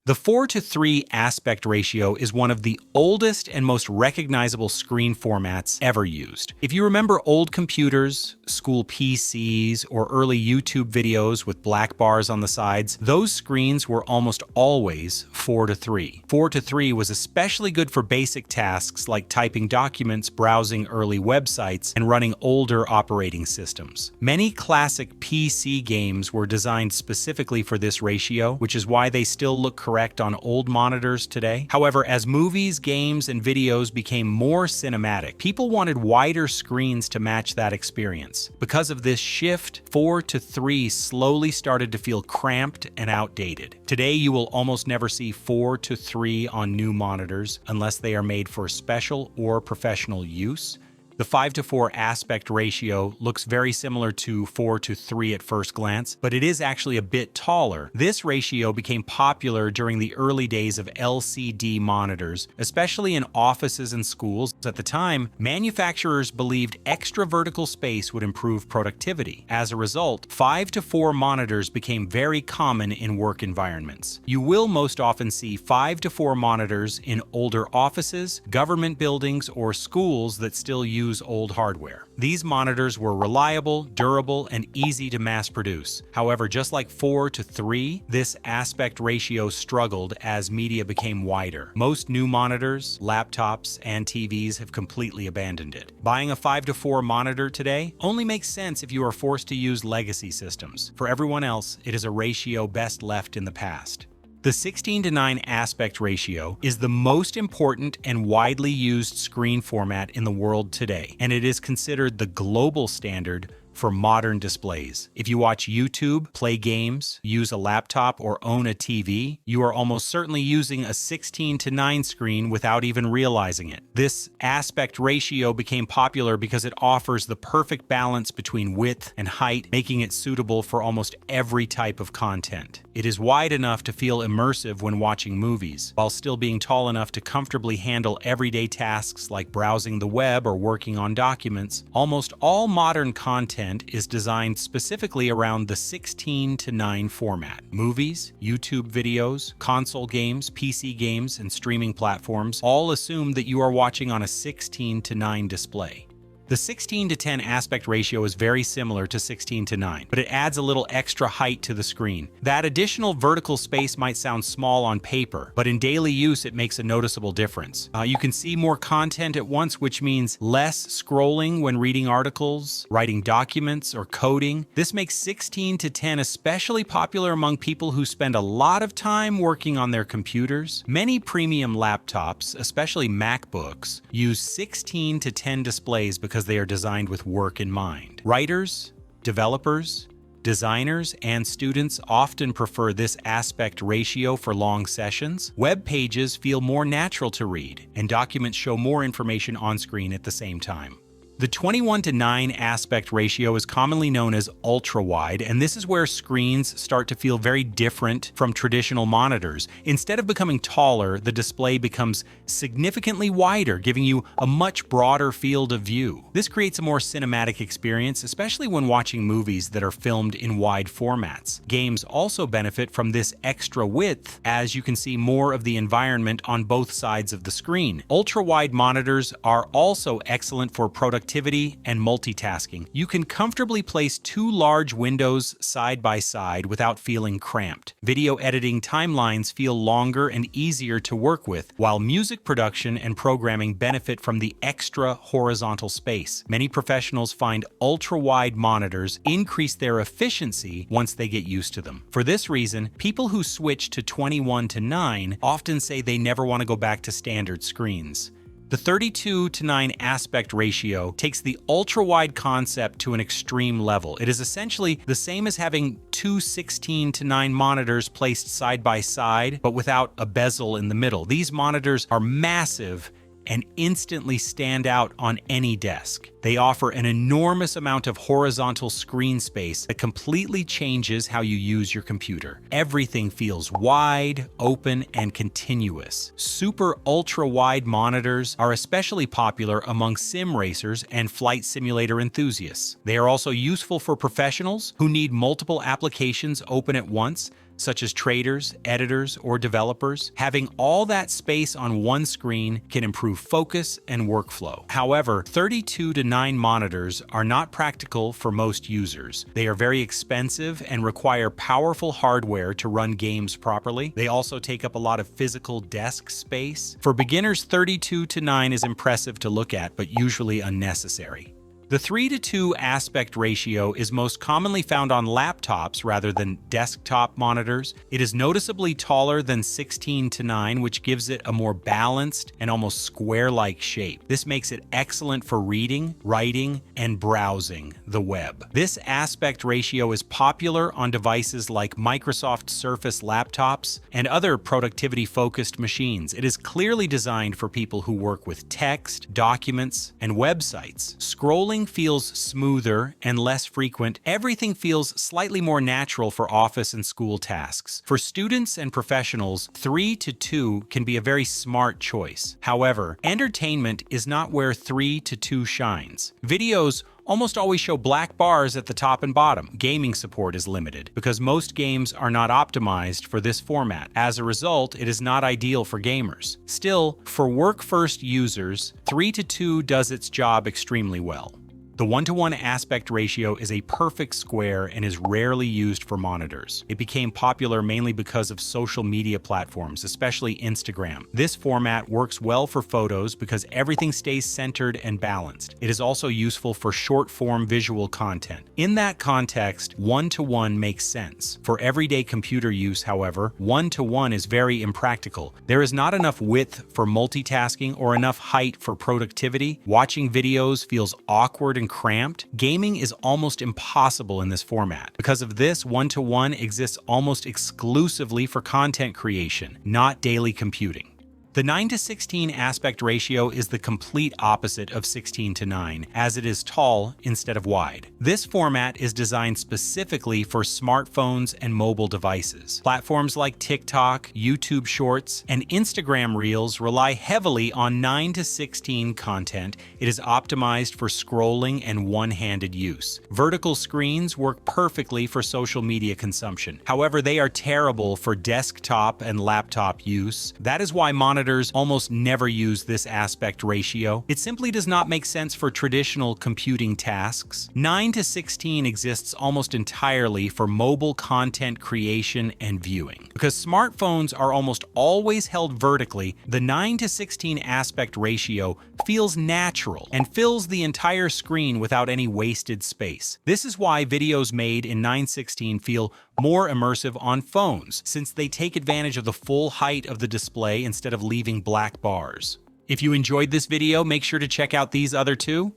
The 4:3 aspect ratio is one of the oldest and most recognizable screen formats ever used. If you remember old computers, school PCs, or early YouTube videos with black bars on the sides, those screens were almost always 4:3. 4:3 was especially good for basic tasks like typing documents, browsing early websites, and running older operating systems. Many classic PC games were designed specifically for this ratio, which is why they still look correct on old monitors today. However, as movies, games, and videos became more cinematic, people wanted wider screens to match that experience. Because of this shift, 4:3 slowly started to feel cramped and outdated. Today, you will almost never see 4:3 on new monitors unless they are made for special or professional use. The 5:4 aspect ratio looks very similar to 4:3 at first glance, but it is actually a bit taller. This ratio became popular during the early days of LCD monitors, especially in offices and schools. At the time, manufacturers believed extra vertical space would improve productivity. As a result, 5:4 monitors became very common in work environments. You will most often see 5:4 monitors in older offices, government buildings, or schools that still use old hardware. These monitors were reliable, durable, and easy to mass produce. However, just like 4:3, this aspect ratio struggled as media became wider. Most new monitors, laptops, and TVs have completely abandoned it. Buying a 5:4 monitor today only makes sense if you are forced to use legacy systems. For everyone else, it is a ratio best left in the past. The 16:9 aspect ratio is the most important and widely used screen format in the world today, and it is considered the global standard for modern displays. If you watch YouTube, play games, use a laptop, or own a TV, you are almost certainly using a 16:9 screen without even realizing it. This aspect ratio became popular because it offers the perfect balance between width and height, making it suitable for almost every type of content. It is wide enough to feel immersive when watching movies, while still being tall enough to comfortably handle everyday tasks like browsing the web or working on documents. Almost all modern content is designed specifically around the 16:9 format. Movies, YouTube videos, console games, PC games, and streaming platforms all assume that you are watching on a 16:9 display. The 16:10 aspect ratio is very similar to 16:9, but it adds a little extra height to the screen. That additional vertical space might sound small on paper, but in daily use it makes a noticeable difference. You can see more content at once, which means less scrolling when reading articles, writing documents, or coding. This makes 16:10 especially popular among people who spend a lot of time working on their computers. Many premium laptops, especially MacBooks, use 16:10 displays because they are designed with work in mind. Writers, developers, designers, and students often prefer this aspect ratio for long sessions. Web pages feel more natural to read, and documents show more information on screen at the same time. The 21:9 aspect ratio is commonly known as ultrawide, and this is where screens start to feel very different from traditional monitors. Instead of becoming taller, the display becomes significantly wider, giving you a much broader field of view. This creates a more cinematic experience, especially when watching movies that are filmed in wide formats. Games also benefit from this extra width, as you can see more of the environment on both sides of the screen. Ultrawide monitors are also excellent for productivity and multitasking. You can comfortably place two large windows side by side without feeling cramped. Video editing timelines feel longer and easier to work with, while music production and programming benefit from the extra horizontal space. Many professionals find ultra-wide monitors increase their efficiency once they get used to them. For this reason, people who switch to 21:9 often say they never want to go back to standard screens. The 32:9 aspect ratio takes the ultra-wide concept to an extreme level. It is essentially the same as having two 16:9 monitors placed side by side, but without a bezel in the middle. These monitors are massive and instantly stand out on any desk. They offer an enormous amount of horizontal screen space that completely changes how you use your computer. Everything feels wide, open, and continuous. Super ultra-wide monitors are especially popular among sim racers and flight simulator enthusiasts. They are also useful for professionals who need multiple applications open at once, such as traders, editors, or developers. Having all that space on one screen can improve focus and workflow. However, 32:9 monitors are not practical for most users. They are very expensive and require powerful hardware to run games properly. They also take up a lot of physical desk space. For beginners, 32:9 is impressive to look at, but usually unnecessary. The 3:2 aspect ratio is most commonly found on laptops rather than desktop monitors. It is noticeably taller than 16:9, which gives it a more balanced and almost square-like shape. This makes it excellent for reading, writing, and browsing the web. This aspect ratio is popular on devices like Microsoft Surface laptops and other productivity-focused machines. It is clearly designed for people who work with text, documents, and websites. Scrolling feels smoother and less frequent. Everything feels slightly more natural for office and school tasks. For students and professionals, 3:2 can be a very smart choice. However, entertainment is not where 3:2 shines. Videos almost always show black bars at the top and bottom. Gaming support is limited because most games are not optimized for this format. As a result, it is not ideal for gamers. Still, for work-first users, 3:2 does its job extremely well. The 1:1 aspect ratio is a perfect square and is rarely used for monitors. It became popular mainly because of social media platforms, especially Instagram. This format works well for photos because everything stays centered and balanced. It is also useful for short-form visual content. In that context, 1:1 makes sense. For everyday computer use, however, 1:1 is very impractical. There is not enough width for multitasking or enough height for productivity. Watching videos feels awkward and cramped. Gaming is almost impossible in this format. Because of this, 1:1 exists almost exclusively for content creation, not daily computing. The 9:16 aspect ratio is the complete opposite of 16:9, as it is tall instead of wide. This format is designed specifically for smartphones and mobile devices. Platforms like TikTok, YouTube Shorts, and Instagram Reels rely heavily on 9:16 content. It is optimized for scrolling and one-handed use. Vertical screens work perfectly for social media consumption. However, they are terrible for desktop and laptop use. That is why monitors almost never use this aspect ratio. It simply does not make sense for traditional computing tasks. 9:16 exists almost entirely for mobile content creation and viewing. Because smartphones are almost always held vertically, the 9:16 aspect ratio feels natural and fills the entire screen without any wasted space. This is why videos made in 9:16 feel more immersive on phones, since they take advantage of the full height of the display instead of leaving black bars. If you enjoyed this video, make sure to check out these other two.